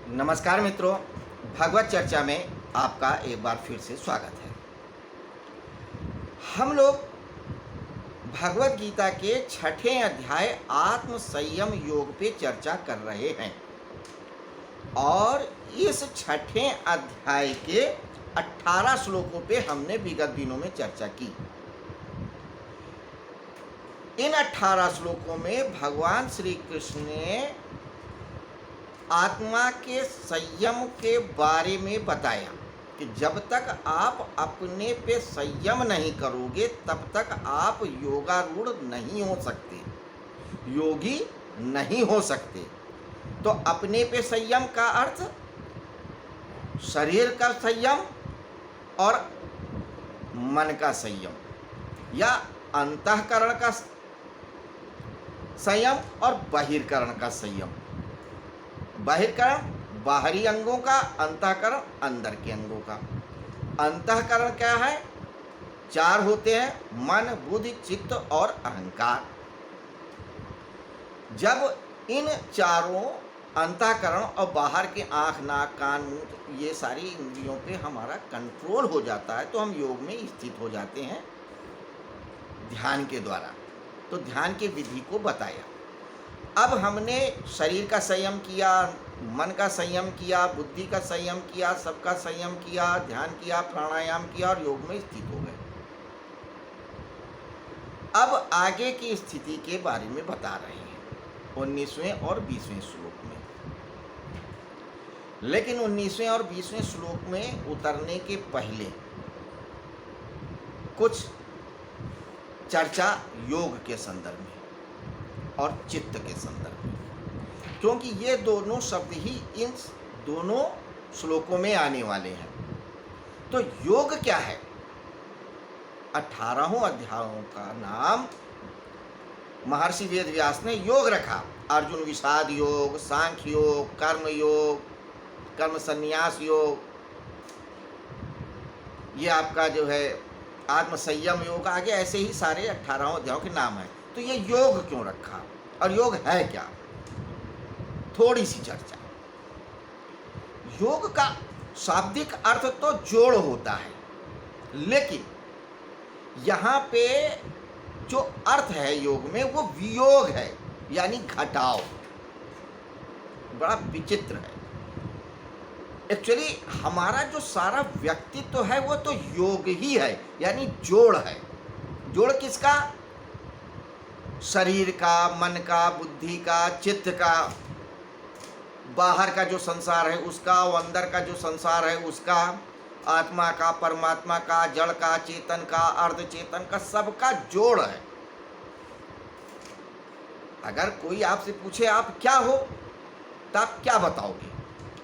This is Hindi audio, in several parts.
नमस्कार मित्रों, भगवत चर्चा में आपका एक बार फिर से स्वागत है। हम लोग भगवत गीता के छठे अध्याय आत्म संयम योग पे चर्चा कर रहे हैं और इस छठे अध्याय के 18 श्लोकों पे हमने विगत दिनों में चर्चा की। इन 18 श्लोकों में भगवान श्री कृष्ण ने आत्मा के संयम के बारे में बताया कि जब तक आप अपने पे संयम नहीं करोगे तब तक आप योगारूढ़ नहीं हो सकते, योगी नहीं हो सकते। तो अपने पे संयम का अर्थ शरीर का संयम और मन का संयम या अंतःकरण का संयम और बहिर्करण का संयम। बहिर्करण बाहरी अंगों का, अंतःकरण अंदर के अंगों का। अंतःकरण क्या है? 4 होते हैं, मन, बुद्धि, चित्त और अहंकार। जब इन चारों अंतःकरण और बाहर के आँख, नाक, कान, मुंह, ये सारी इंद्रियों पे हमारा कंट्रोल हो जाता है तो हम योग में स्थित हो जाते हैं ध्यान के द्वारा। तो ध्यान की विधि को बताया। अब हमने शरीर का संयम किया, मन का संयम किया, बुद्धि का संयम किया, सबका संयम किया, ध्यान किया, प्राणायाम किया और योग में स्थित हो गए। अब आगे की स्थिति के बारे में बता रहे हैं 19वें और 20वें श्लोक में। लेकिन 19वें और 20वें श्लोक में उतरने के पहले कुछ चर्चा योग के संदर्भ में और चित्त के संदर्भ में, क्योंकि ये दोनों शब्द ही इन दोनों श्लोकों में आने वाले हैं। तो योग क्या है? 18 अध्यायों का नाम महर्षि वेदव्यास ने योग रखा। अर्जुन विषाद योग, सांख्य योग, कर्म संन्यास योग, ये आपका जो है आत्म संयम योग, आगे ऐसे ही सारे 18 अध्यायों के नाम हैं। तो ये योग क्यों रखा और योग है क्या? थोड़ी सी चर्चा। योग का शाब्दिक अर्थ तो जोड़ होता है, लेकिन यहाँ पे जो अर्थ है योग में वो वियोग है, यानी घटाव। बड़ा विचित्र है। एक्चुअली हमारा जो सारा व्यक्तित्व है वो तो योग ही है, यानी जोड़ है। जोड़ किसका? शरीर का, मन का, बुद्धि का, चित्त का, बाहर का जो संसार है उसका, और अंदर का जो संसार है उसका, आत्मा का, परमात्मा का, जड़ का, चेतन का, अर्ध चेतन का, सबका जोड़ है। अगर कोई आपसे पूछे आप क्या हो, तो आप क्या बताओगे?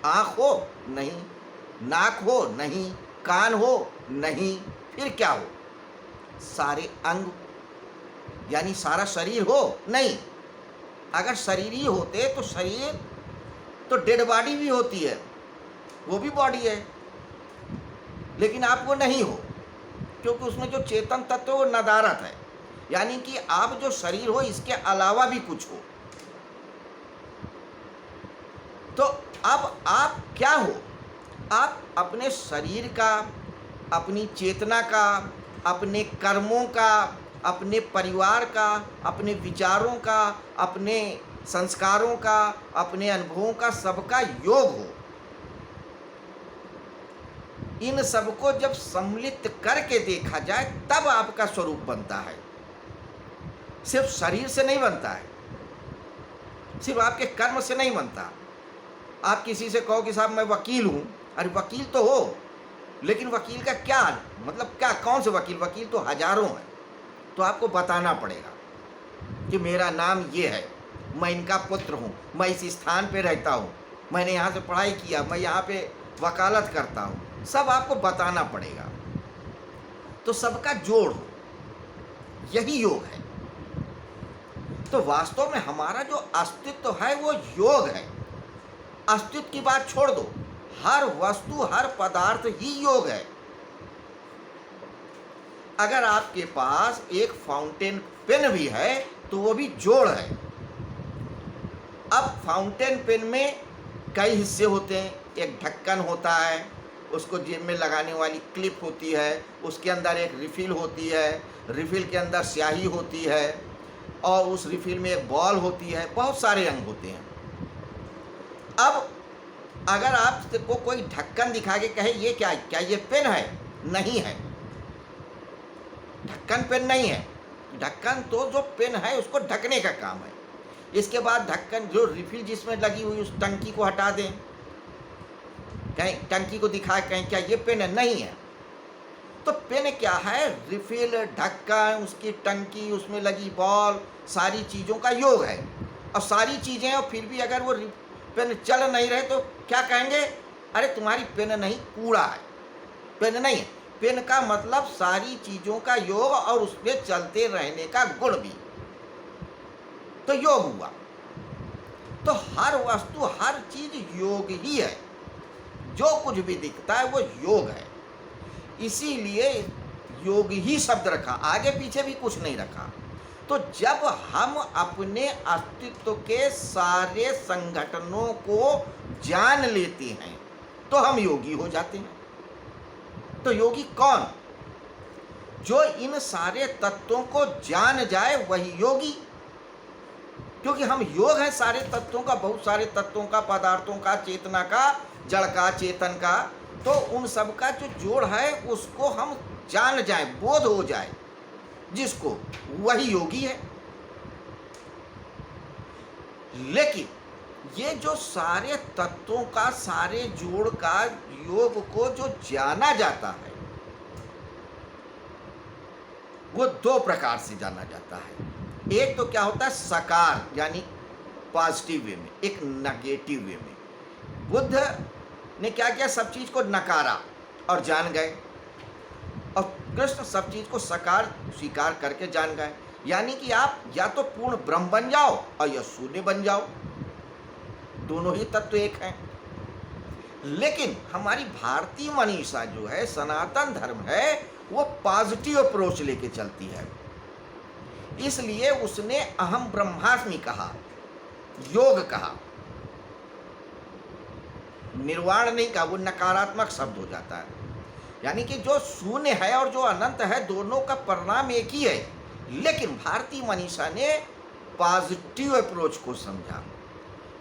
आँख हो? नहीं। नाक हो? नहीं। कान हो? नहीं। फिर क्या हो? सारे अंग यानी सारा शरीर हो? नहीं। अगर शरीर ही होते तो शरीर तो डेड बॉडी भी होती है, वो भी बॉडी है, लेकिन आप वो नहीं हो, क्योंकि उसमें जो चेतन तत्व है वो नदारत है। यानी कि आप जो शरीर हो इसके अलावा भी कुछ हो। तो अब आप क्या हो? आप अपने शरीर का, अपनी चेतना का, अपने कर्मों का, अपने परिवार का, अपने विचारों का, अपने संस्कारों का, अपने अनुभवों का, सबका योग हो। इन सबको जब सम्मिलित करके देखा जाए तब आपका स्वरूप बनता है। सिर्फ शरीर से नहीं बनता है, सिर्फ आपके कर्म से नहीं बनता। आप किसी से कहो कि साहब मैं वकील हूँ, अरे वकील तो हो, लेकिन वकील का क्या मतलब, क्या कौन से वकील? वकील तो हजारों हैं। तो आपको बताना पड़ेगा कि मेरा नाम ये है, मैं इनका पुत्र हूँ, मैं इस स्थान पे रहता हूँ, मैंने यहाँ से पढ़ाई किया, मैं यहाँ पे वकालत करता हूँ, सब आपको बताना पड़ेगा। तो सबका जोड़ हो, यही योग है। तो वास्तव में हमारा जो अस्तित्व है वो योग है। अस्तित्व की बात छोड़ दो, हर वस्तु, हर पदार्थ ही योग है। अगर आपके पास एक फाउंटेन पेन भी है तो वो भी जोड़ है। अब फाउंटेन पेन में कई हिस्से होते हैं। एक ढक्कन होता है, उसको जेब में लगाने वाली क्लिप होती है, उसके अंदर एक रिफिल होती है, रिफिल के अंदर स्याही होती है और उस रिफिल में एक बॉल होती है, बहुत सारे अंग होते हैं। अब अगर आपको कोई ढक्कन दिखा के कहे ये क्या क्या ये पेन है, नहीं है, ढक्कन पेन नहीं है। ढक्कन तो जो पेन है उसको ढकने का काम है। इसके बाद ढक्कन जो रिफिल जिसमें लगी हुई उस टंकी को हटा दें, कहीं टंकी को दिखा कहीं क्या ये पेन है, नहीं है। तो पेन क्या है? रिफिल, ढक्कन, उसकी टंकी, उसमें लगी बॉल, सारी चीज़ों का योग है। और सारी चीज़ें, और फिर भी अगर वो पेन चल नहीं रहे तो क्या कहेंगे? अरे तुम्हारी पेन नहीं, कूड़ा है, पेन नहीं है। पेन का मतलब सारी चीज़ों का योग और उसमें चलते रहने का गुण भी, तो योग हुआ। तो हर वस्तु, हर चीज़ योग ही है। जो कुछ भी दिखता है वो योग है। इसीलिए योग ही शब्द रखा, आगे पीछे भी कुछ नहीं रखा। तो जब हम अपने अस्तित्व के सारे संगठनों को जान लेते हैं तो हम योगी हो जाते हैं। तो योगी कौन? जो इन सारे तत्वों को जान जाए वही योगी। क्योंकि हम योग हैं सारे तत्वों का, बहुत सारे तत्वों का, पदार्थों का, चेतना का, जड़ का, चेतन का। तो उन सब का जो जोड़ है उसको हम जान जाए, बोध हो जाए जिसको, वही योगी है। लेकिन ये जो सारे तत्वों का, सारे जोड़ का, योग को जो जाना जाता है वो दो प्रकार से जाना जाता है। एक तो क्या होता है सकार यानी पॉजिटिव वे में, एक नेगेटिव वे में। बुद्ध ने क्या किया? सब चीज को नकारा और जान गए, और कृष्ण सब चीज को सकार स्वीकार करके जान गए। यानी कि आप या तो पूर्ण ब्रह्म बन जाओ और या शून्य बन जाओ, दोनों ही तत्व एक हैं। लेकिन हमारी भारतीय मनीषा जो है, सनातन धर्म है, वो पॉजिटिव अप्रोच लेके चलती है। इसलिए उसने अहम ब्रह्मास्मि कहा, योग कहा, निर्वाण नहीं कहा, वो नकारात्मक शब्द हो जाता है। यानी कि जो शून्य है और जो अनंत है, दोनों का परिणाम एक ही है। लेकिन भारतीय मनीषा ने पॉजिटिव अप्रोच को समझा।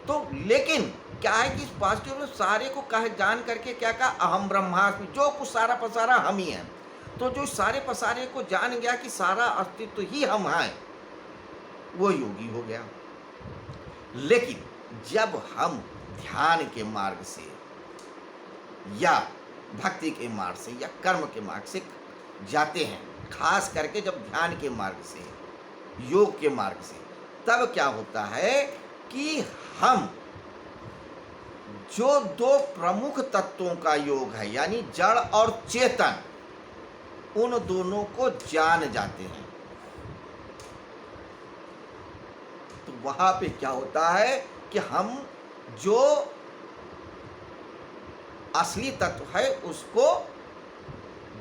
तो लेकिन क्या है कि इस पॉजिटिव में सारे को कहे जान करके क्या कहा? अहम ब्रह्मास्मि, जो कुछ सारा पसारा हम ही हैं। तो जो सारे पसारे को जान गया कि सारा अस्तित्व ही हम हैं, वो योगी हो गया। लेकिन जब हम ध्यान के मार्ग से या भक्ति के मार्ग से या कर्म के मार्ग से जाते हैं, खास करके जब ध्यान के मार्ग से, योग के मार्ग से, तब क्या होता है कि हम जो दो प्रमुख तत्वों का योग है यानी जड़ और चेतन, उन दोनों को जान जाते हैं। तो वहां पे क्या होता है कि हम जो असली तत्व है उसको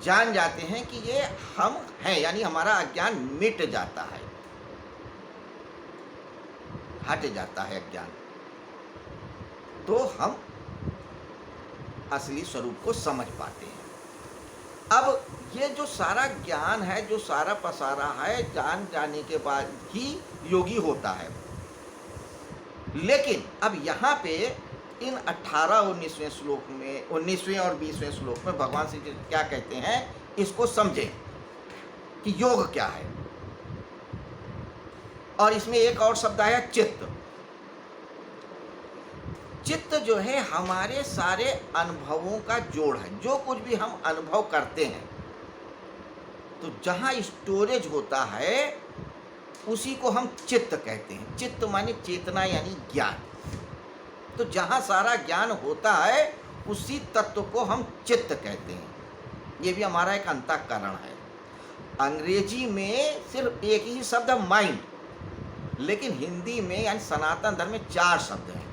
जान जाते हैं कि ये हम हैं, यानी हमारा अज्ञान मिट जाता है, हट जाता है अज्ञान। तो हम असली स्वरूप को समझ पाते हैं। अब ये जो सारा ज्ञान है, जो सारा पसारा है, जान जाने के बाद ही योगी होता है। लेकिन अब यहाँ पे इन 18-19वें श्लोक में, 19वें और 20वें श्लोक में भगवान श्री कृष्ण क्या कहते हैं, इसको समझें कि योग क्या है। और इसमें एक और शब्द आया चित्त। चित्त जो है हमारे सारे अनुभवों का जोड़ है। जो कुछ भी हम अनुभव करते हैं तो जहाँ स्टोरेज होता है उसी को हम चित्त कहते हैं। चित्त माने चेतना यानी ज्ञान। तो जहाँ सारा ज्ञान होता है उसी तत्व को हम चित्त कहते हैं। ये भी हमारा एक अंतःकरण है। अंग्रेजी में सिर्फ एक ही शब्द है माइंड, लेकिन हिंदी में यानी सनातन धर्म में 4 शब्द हैं।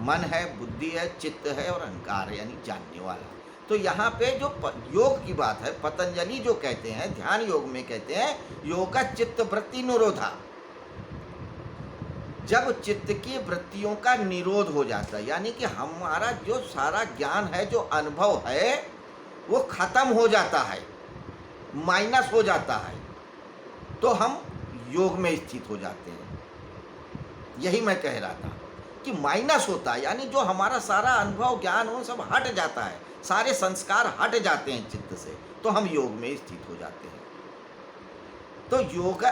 मन है, बुद्धि है, चित्त है और अहंकार है यानी जानने वाला। तो यहाँ पे जो योग की बात है, पतंजलि जो कहते हैं, ध्यान योग में कहते हैं, योग का चित्त वृत्ति निरोधा। जब चित्त की वृत्तियों का निरोध हो जाता है, यानी कि हमारा जो सारा ज्ञान है, जो अनुभव है, वो खत्म हो जाता है, माइनस हो जाता है, तो हम योग में स्थित हो जाते हैं। यही मैं कह रहा था कि माइनस होता है, यानी जो हमारा सारा अनुभव ज्ञान वो सब हट जाता है, सारे संस्कार हट जाते हैं चित्त से, तो हम योग में स्थित हो जाते हैं। तो योग,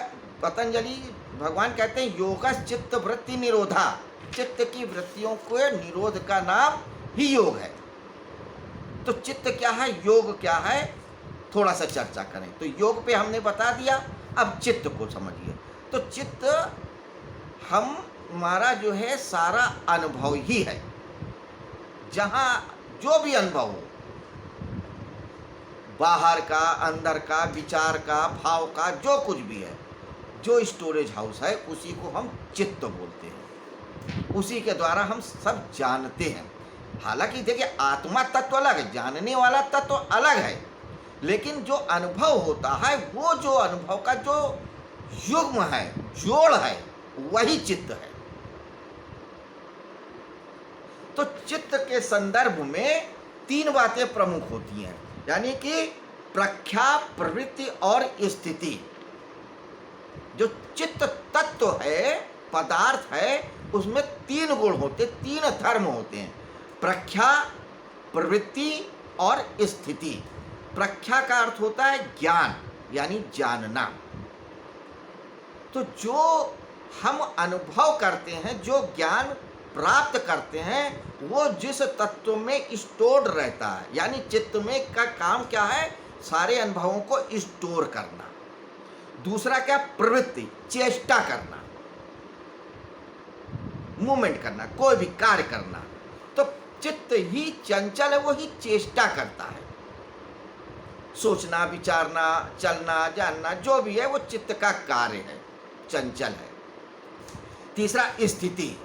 पतंजलि भगवान कहते हैं योग चित्त वृत्ति निरोधा, चित्त की वृत्तियों के निरोध का नाम ही योग है। तो चित्त क्या है, योग क्या है, थोड़ा सा चर्चा करें। तो योग पे हमने बता दिया, अब चित्त को समझिए। तो चित्त हमारा जो है सारा अनुभव ही है, जहाँ जो भी अनुभव हो, बाहर का, अंदर का, विचार का, भाव का, जो कुछ भी है, जो स्टोरेज हाउस है, उसी को हम चित्त बोलते हैं। उसी के द्वारा हम सब जानते हैं। हालांकि देखिए, आत्मा तत्व अलग है, जानने वाला तत्व अलग है, लेकिन जो अनुभव होता है, वो जो अनुभव का जो युग्म है, जोड़ है, वही चित्त है। तो चित्त के संदर्भ में तीन बातें प्रमुख होती हैं, यानी कि प्रख्या, प्रवृत्ति और स्थिति। जो चित्त तत्व है, पदार्थ है, उसमें तीन गुण होते, तीन धर्म होते हैं, प्रख्या, प्रवृत्ति और स्थिति। प्रख्या का अर्थ होता है ज्ञान, यानी जानना। तो जो हम अनुभव करते हैं, जो ज्ञान प्राप्त करते हैं, वो जिस तत्व में स्टोर्ड रहता है, यानी चित्त में का काम क्या है, सारे अनुभवों को स्टोर करना। दूसरा क्या, प्रवृत्ति, चेष्टा करना, मूवमेंट करना, कोई भी कार्य करना। तो चित्त ही चंचल है, वो ही चेष्टा करता है। सोचना, विचारना, चलना, जानना, जो भी है वो चित्त का कार्य है, चंचल है। तीसरा स्थिति,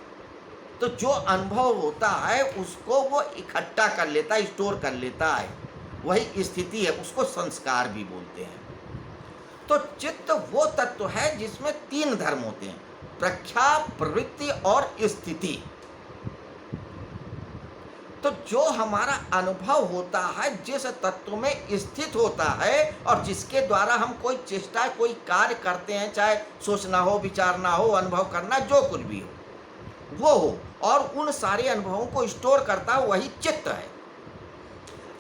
तो जो अनुभव होता है उसको वो इकट्ठा कर लेता है, स्टोर कर लेता है, वही स्थिति है, उसको संस्कार भी बोलते हैं। तो चित्त वो तत्व है जिसमें तीन धर्म होते हैं, प्रख्या, प्रवृत्ति और स्थिति। तो जो हमारा अनुभव होता है, जिस तत्व में स्थित होता है और जिसके द्वारा हम कोई चेष्टा, कोई कार्य करते हैं, चाहे सोचना हो, विचारना हो, अनुभव करना, जो कुछ भी हो वो हो, और उन सारे अनुभवों को स्टोर करता है, वही चित्त है।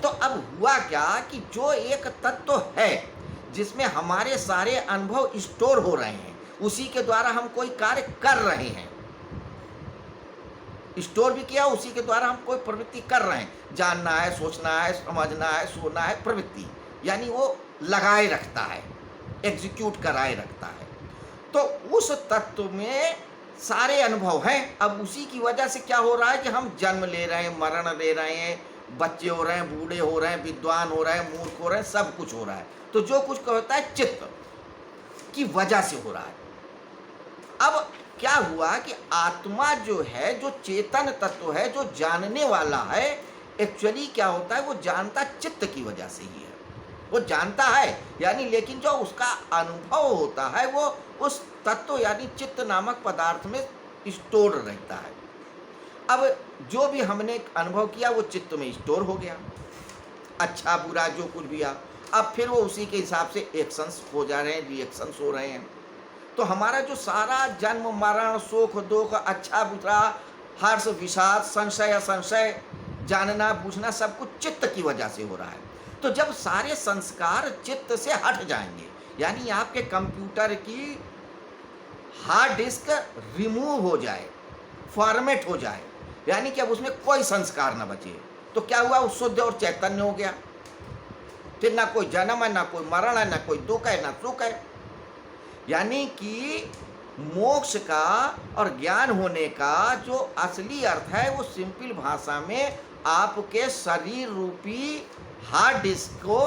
तो अब हुआ क्या कि जो एक तत्व है जिसमें हमारे सारे अनुभव स्टोर हो रहे हैं, उसी के द्वारा हम कोई कार्य कर रहे हैं, स्टोर भी किया, उसी के द्वारा हम कोई प्रवृत्ति कर रहे हैं, जानना है, सोचना है, समझना है, सोना है, प्रवृत्ति, यानी वो लगाए रखता है, एग्जीक्यूट कराए रखता है। तो उस तत्व में सारे अनुभव हैं। अब उसी की वजह से क्या हो रहा है कि हम जन्म ले रहे हैं, मरण ले रहे हैं, बच्चे हो रहे हैं, बूढ़े हो रहे हैं, विद्वान हो रहे हैं, मूर्ख हो रहे हैं, सब कुछ हो रहा है। तो जो कुछ होता है चित्त की वजह से हो रहा है। अब क्या हुआ कि आत्मा जो है, जो चेतन तत्व है, जो जानने वाला है, एक्चुअली क्या होता है, वो जानता चित्त की वजह से ही है। वो जानता है, यानी लेकिन जो उसका अनुभव होता है वो उस तत्व यानी चित्त नामक पदार्थ में स्टोर रहता है। अब जो भी हमने अनुभव किया वो चित्त में स्टोर हो गया, अच्छा बुरा जो कुछ भी आ, अब फिर वो उसी के हिसाब से एक्शंस हो जा रहे हैं, रिएक्शंस हो रहे हैं। तो हमारा जो सारा जन्म मरण, सुख दुख, अच्छा बुरा, हर्ष विषाद, संशय असंशय, जानना बूझना, सब कुछ चित्त की वजह से हो रहा है। तो जब सारे संस्कार चित्त से हट जाएंगे, यानी आपके कंप्यूटर की हार्ड डिस्क रिमूव हो जाए, फॉर्मेट हो जाए, यानी कि अब उसमें कोई संस्कार न बचे, तो क्या हुआ, वो शुद्ध और चैतन्य हो गया। फिर ना कोई जन्म है, ना कोई मरण है, ना कोई दुख है, ना सुख है। यानी कि मोक्ष का और ज्ञान होने का जो असली अर्थ है, वो सिंपल भाषा में आपके शरीर रूपी हार्ड डिस्क को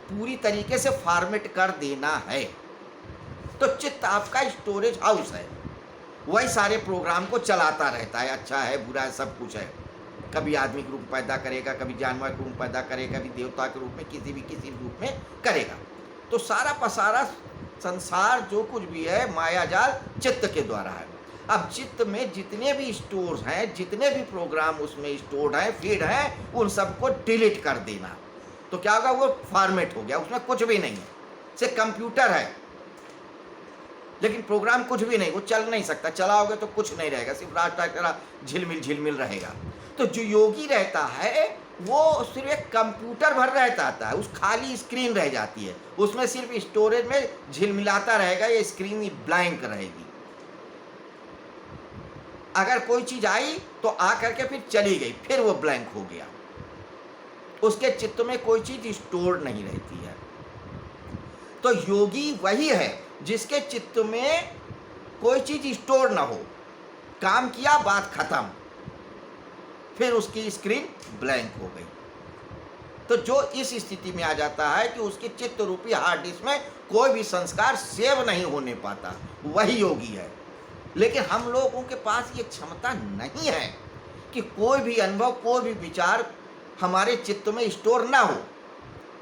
पूरी तरीके से फॉर्मेट कर देना है। तो चित्त आपका स्टोरेज हाउस है, वही सारे प्रोग्राम को चलाता रहता है, अच्छा है बुरा है, सब कुछ है। कभी आदमी के रूप पैदा करेगा, कभी जानवर के रूप पैदा करेगा, कभी देवता के रूप में, किसी रूप में करेगा। तो सारा पसारा संसार जो कुछ भी है, माया जाल चित्त के द्वारा है। अब चित्त में जितने भी स्टोर्स हैं, जितने भी प्रोग्राम उसमें स्टोर्ड हैं, फीड हैं, उन सबको डिलीट कर देना। तो क्या होगा, वो फॉर्मेट हो गया, उसमें कुछ भी नहीं है। से कंप्यूटर है लेकिन प्रोग्राम कुछ भी नहीं, वो चल नहीं सकता, चलाओगे तो कुछ नहीं रहेगा, सिर्फ रास्ता झिलमिल झिलमिल रहेगा। तो जो योगी रहता है वो सिर्फ एक कंप्यूटर भर रहता है, उस खाली स्क्रीन रह जाती है, उसमें सिर्फ स्टोरेज में झिलमिलाता रहेगा, ये स्क्रीन ब्लैंक रहेगी। अगर कोई चीज आई तो आ करके फिर चली गई, फिर वो ब्लैंक हो गया, उसके चित्त में कोई चीज स्टोर नहीं रहती है। तो योगी वही है जिसके चित्त में कोई चीज स्टोर ना हो, काम किया, बात खत्म, फिर उसकी स्क्रीन ब्लैंक हो गई। तो जो इस स्थिति में आ जाता है कि उसके चित्त रूपी हार्ड डिस्क में कोई भी संस्कार सेव नहीं होने पाता, वही योगी है। लेकिन हम लोगों के पास ये क्षमता नहीं है कि कोई भी अनुभव, कोई भी विचार हमारे चित्त में स्टोर ना हो,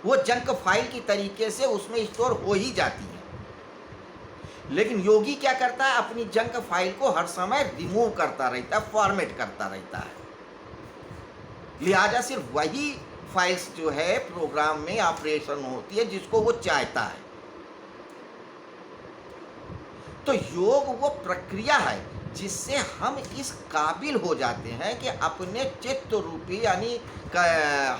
वो जंक फाइल की तरीके से उसमें स्टोर हो ही जाती है। लेकिन योगी क्या करता है, अपनी जंक फाइल को हर समय रिमूव करता रहता है, फॉर्मेट करता रहता है। लिहाजा सिर्फ वही फाइल्स जो है प्रोग्राम में ऑपरेशन होती है जिसको वो चाहता है। तो योग वो प्रक्रिया है जिससे हम इस काबिल हो जाते हैं कि अपने चित्त रूपी यानी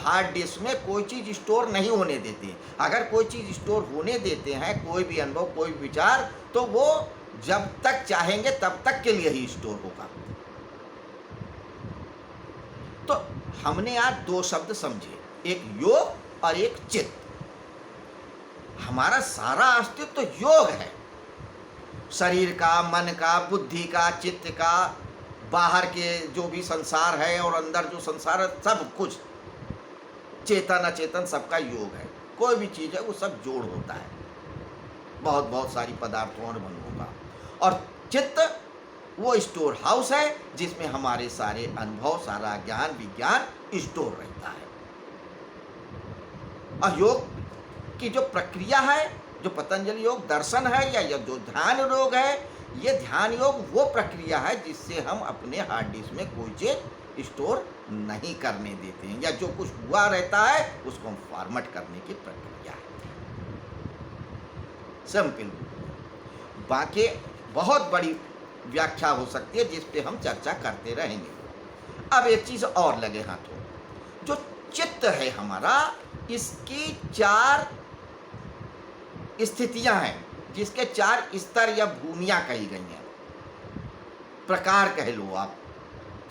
हार्ड डिस्क में कोई चीज़ स्टोर नहीं होने देते। अगर कोई चीज़ स्टोर होने देते हैं, कोई भी अनुभव, कोई विचार, तो वो जब तक चाहेंगे तब तक के लिए ही स्टोर होगा। तो हमने आज दो शब्द समझे, एक योग और एक चित्त। हमारा सारा अस्तित्व तो योग है, शरीर का, मन का, बुद्धि का, चित्त का, बाहर के जो भी संसार है और अंदर जो संसार है, सब कुछ चेतन अचेतन सबका योग है। कोई भी चीज़ है वो सब जोड़ होता है, बहुत बहुत सारी पदार्थों और मनों का। और चित्त वो स्टोर हाउस है जिसमें हमारे सारे अनुभव, सारा ज्ञान विज्ञान स्टोर रहता है। और योग की जो प्रक्रिया है, जो पतंजलि योग दर्शन है या जो ध्यान योग है, ये ध्यान योग वो प्रक्रिया है जिससे हम अपने हार्ड डिस्क में कोई चीज स्टोर नहीं करने देते हैं, या जो कुछ हुआ रहता है उसको हम फॉर्मेट करने की प्रक्रिया है। सिंपल। बाकी बहुत बड़ी व्याख्या हो सकती है जिस पे हम चर्चा करते रहेंगे। अब एक चीज और लगे हाथों, जो चित्त है हमारा, इसकी 4 स्थितियां हैं, जिसके 4 स्तर या भूमियां कही गई हैं, प्रकार कह लो आप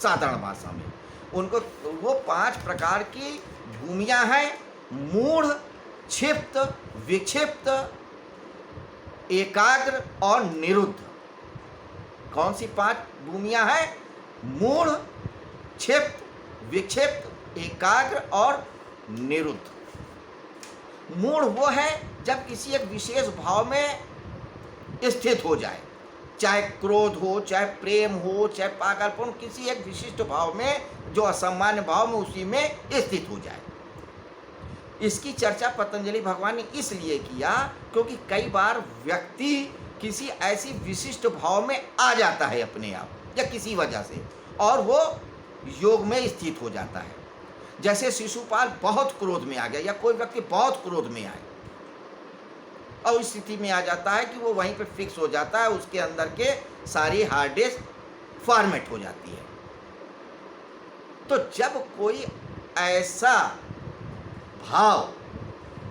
साधारण भाषा में उनको। वो 5 प्रकार की भूमियां हैं: मूढ़, क्षिप्त, विक्षिप्त, एकाग्र और निरुद्ध। कौन सी 5 भूमियां हैं? मूढ़, क्षिप्त, विक्षिप्त, एकाग्र और निरुद्ध। मूढ़ वो है जब किसी एक विशेष भाव में स्थित हो जाए, चाहे क्रोध हो, चाहे प्रेम हो, चाहे पागलपन, किसी एक विशिष्ट भाव में, जो असामान्य भाव में, उसी में स्थित हो जाए। इसकी चर्चा पतंजलि भगवान ने इसलिए किया क्योंकि कई बार व्यक्ति किसी ऐसी विशिष्ट भाव में आ जाता है अपने आप या किसी वजह से, और वो योग में स्थित हो जाता है। जैसे शिशुपाल बहुत क्रोध में आ गया, या कोई व्यक्ति बहुत क्रोध में आए और इस स्थिति में आ जाता है कि वो वहीं पे फिक्स हो जाता है, उसके अंदर के सारी हार्ड डिस्क फॉर्मेट हो जाती है। तो जब कोई ऐसा भाव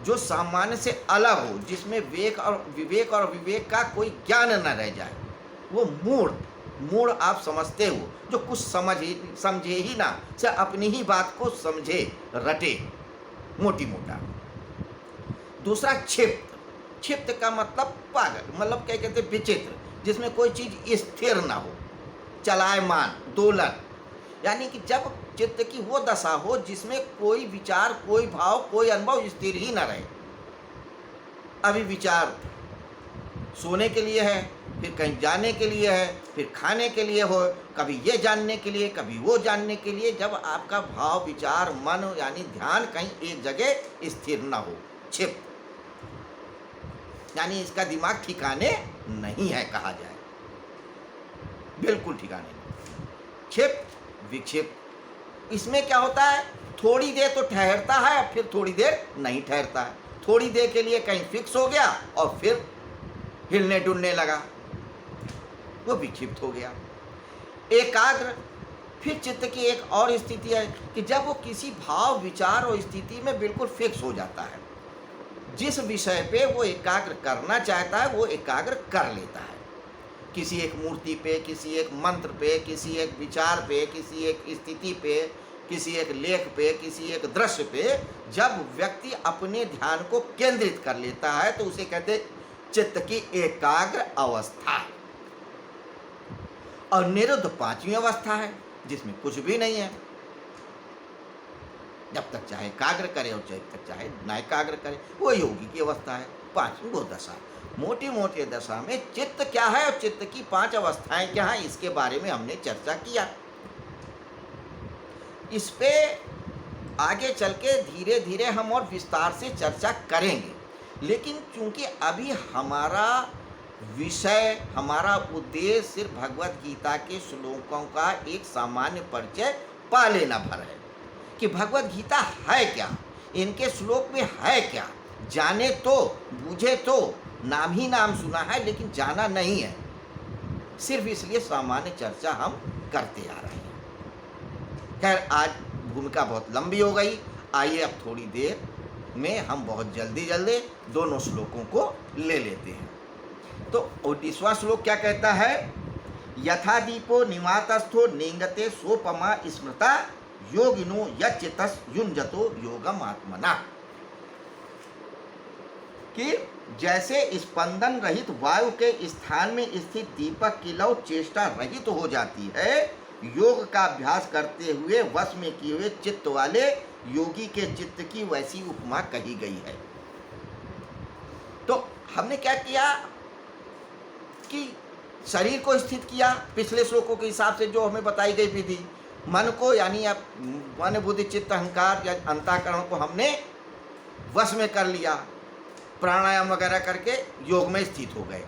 जो सामान्य से अलग हो, जिसमें विवेक और विवेक का कोई ज्ञान न रह जाए, वो मूढ़ आप समझते हो, जो कुछ समझे ही ना, से अपनी ही बात को समझे, रटे मोटी मोटा। दूसरा क्षिप्त का मतलब पागल, मतलब क्या कहते हैं, विचित्र, जिसमें कोई चीज स्थिर ना हो, चलायमान, दोलन। यानी कि जब चित्त की वो दशा हो जिसमें कोई विचार, कोई भाव, कोई अनुभव स्थिर ही ना रहे। अभी विचार सोने के लिए है, फिर कहीं जाने के लिए है, फिर खाने के लिए हो, कभी ये जानने के लिए, कभी वो जानने के लिए। जब आपका भाव, विचार, मन यानी ध्यान कहीं एक जगह स्थिर ना हो, क्षिप्त, यानी इसका दिमाग ठिकाने नहीं है कहा जाए। बिल्कुल ठिकाने नहीं। क्षिप्त विक्षिप्त, इसमें क्या होता है, थोड़ी देर तो ठहरता है और फिर थोड़ी देर नहीं ठहरता है, थोड़ी देर के लिए कहीं फिक्स हो गया और फिर हिलने डुलने लगा, वो विक्षिप्त हो गया। एकाग्र, फिर चित्त की एक और स्थिति है कि जब वो किसी भाव विचार और स्थिति में बिल्कुल फिक्स हो जाता है, जिस विषय पे वो एकाग्र करना चाहता है वो एकाग्र कर लेता है। किसी एक मूर्ति पे, किसी एक मंत्र पे, किसी एक विचार पे, किसी एक स्थिति पे, किसी एक लेख पे, किसी एक दृश्य पे जब व्यक्ति अपने ध्यान को केंद्रित कर लेता है तो उसे कहते हैं चित्त की एकाग्र अवस्था। और निरुद्ध पांचवी अवस्था है जिसमें कुछ भी नहीं है, जब तक चाहे एकाग्र करे और जब तक चाहे ना एकाग्र करे, वो योगी की अवस्था है, पांचवी वो दशा। मोटी मोटी दशा में चित्त क्या है और चित्त की 5 अवस्थाएं क्या हैं, इसके बारे में हमने चर्चा किया। इस पे आगे चल के धीरे धीरे हम और विस्तार से चर्चा करेंगे, लेकिन चूंकि अभी हमारा विषय, हमारा उद्देश्य सिर्फ भगवत गीता के श्लोकों का एक सामान्य परिचय पा लेना भर है कि भगवत गीता है क्या, इनके श्लोक में है क्या, जाने तो, बूझे तो, नाम ही नाम सुना है लेकिन जाना नहीं है, सिर्फ इसलिए सामान्य चर्चा हम करते आ रहे हैं। खैर आज भूमिका बहुत लंबी हो गई, आइए अब थोड़ी देर में हम बहुत जल्दी जल्दी दोनों श्लोकों को ले लेते हैं। तो 19वां श्लोक क्या कहता है, यथा दीपो निवातस्थो निंगते सोपमा स्मृता योगिनो यच्चितस् युञ्जतो योगम आत्मना, कि जैसे स्पंदन रहित वायु के स्थान में स्थित दीपक की लौ चेष्टा रहित हो जाती है, योग का अभ्यास करते हुए वश में किए हुए चित्त वाले योगी के चित्त की वैसी उपमा कही गई है। तो हमने क्या किया कि शरीर को स्थित किया पिछले श्लोकों के हिसाब से जो हमें बताई गई विधि, मन को यानी अब मन बुद्धि चित्त अहंकार या अंतःकरण को हमने वश में कर लिया, प्राणायाम वगैरह करके योग में स्थित हो गए।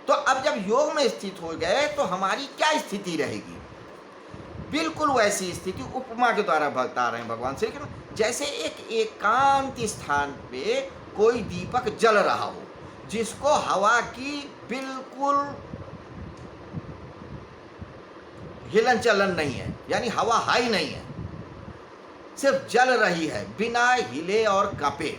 तो अब जब योग में स्थित हो गए तो हमारी क्या स्थिति रहेगी, बिल्कुल वैसी स्थिति उपमा के द्वारा बता रहे हैं भगवान श्री कृष्ण, जैसे एक एकांत स्थान पे कोई दीपक जल रहा हो जिसको हवा की बिल्कुल हिलन चलन नहीं है, यानी हवा हाई नहीं है, सिर्फ जल रही है बिना हिले और कांपे,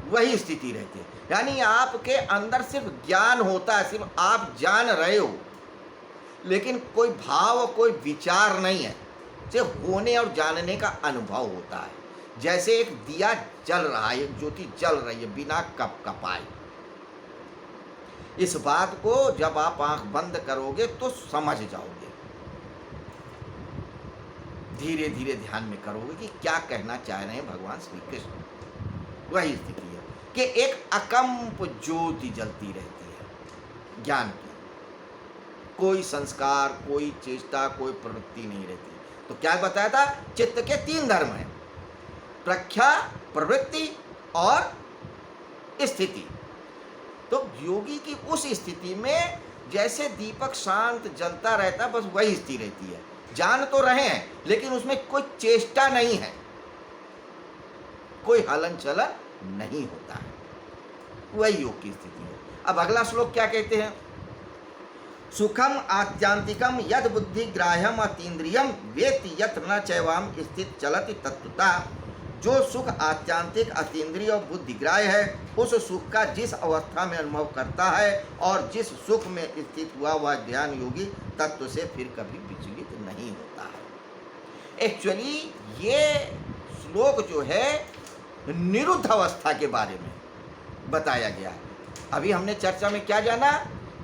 वही स्थिति रहती है। यानी आपके अंदर सिर्फ ज्ञान होता है, सिर्फ आप जान रहे हो, लेकिन कोई भाव कोई विचार नहीं है, सिर्फ होने और जानने का अनुभव होता है। जैसे एक दिया जल रहा है, एक ज्योति जल रही है बिना कपाए। इस बात को जब आप आंख बंद करोगे तो समझ जाओगे, धीरे धीरे ध्यान में करोगे कि क्या कहना चाह रहे हैं भगवान श्री कृष्ण। वही स्थिति है कि एक अकंप ज्योति जलती रहती है ज्ञान की, कोई संस्कार, कोई चेष्टा, कोई प्रवृत्ति नहीं रहती। तो क्या बताया था, चित्त के 3 धर्म हैं, प्रख्या, प्रवृत्ति और स्थिति। तो योगी की उस स्थिति में जैसे दीपक शांत जलता रहता है, बस वही स्थिति रहती है, जान तो रहे हैं लेकिन उसमें कोई चेष्टा नहीं है, कोई हलन चलन नहीं होता है, वही योग की स्थिति है। अब अगला श्लोक क्या कहते हैं, सुखम आत्यांतिकम यद बुद्धि ग्राह्यम अतीन्द्रियम वेति यत् न चैवाम स्थित चलति तत्वता। जो सुख आत्यांतिक अतीन्द्रिय और बुद्धिग्राह्य है, उस सुख का जिस अवस्था में अनुभव करता है और जिस सुख में स्थित हुआ वह ध्यान योगी तत्व से फिर कभी विचलित नहीं होता है। एक्चुअली ये श्लोक जो है निरुद्ध अवस्था के बारे में बताया गया है। अभी हमने चर्चा में क्या जाना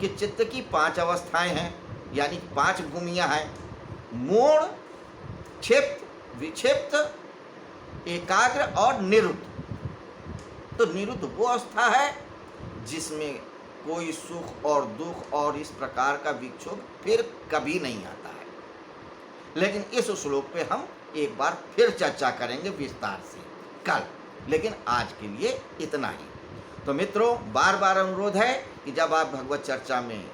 कि चित्त की 5 अवस्थाएं हैं, यानी 5 भूमियां हैं, मूढ़, क्षिप्त, विक्षिप्त, एकाग्र और निरुद्ध। तो निरुद्ध वो अवस्था है जिसमें कोई सुख और दुख और इस प्रकार का विक्षोभ फिर कभी नहीं आता है। लेकिन इस श्लोक पे हम एक बार फिर चर्चा करेंगे विस्तार से कल, लेकिन आज के लिए इतना ही। तो मित्रों, बार बार अनुरोध है कि जब आप भगवत चर्चा में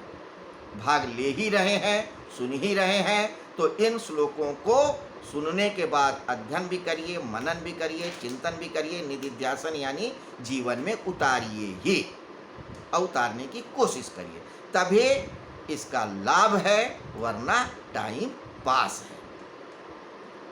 भाग ले ही रहे हैं, सुन ही रहे हैं, तो इन श्लोकों को सुनने के बाद अध्ययन भी करिए, मनन भी करिए, चिंतन भी करिए, निधिध्यासन यानी जीवन में उतारिए ही, उतारने की कोशिश करिए, तभी इसका लाभ है, वरना टाइम पास है।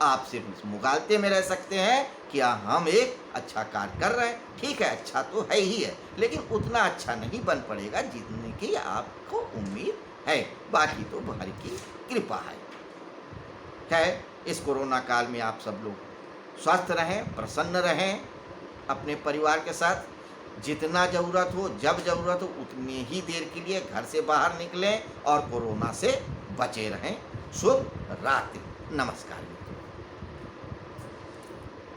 आप सिर्फ मुगालते में रह सकते हैं कि हम एक अच्छा कार्य कर रहे हैं, ठीक है, अच्छा तो है ही है, लेकिन उतना अच्छा नहीं बन पड़ेगा जितने की आपको उम्मीद है, बाकी तो भारी की कृपा है। इस कोरोना काल में आप सब लोग स्वस्थ रहें, प्रसन्न रहें, अपने परिवार के साथ जितना ज़रूरत हो, जब ज़रूरत हो उतनी ही देर के लिए घर से बाहर निकलें और कोरोना से बचे रहें। शुभ रात्रि, नमस्कार।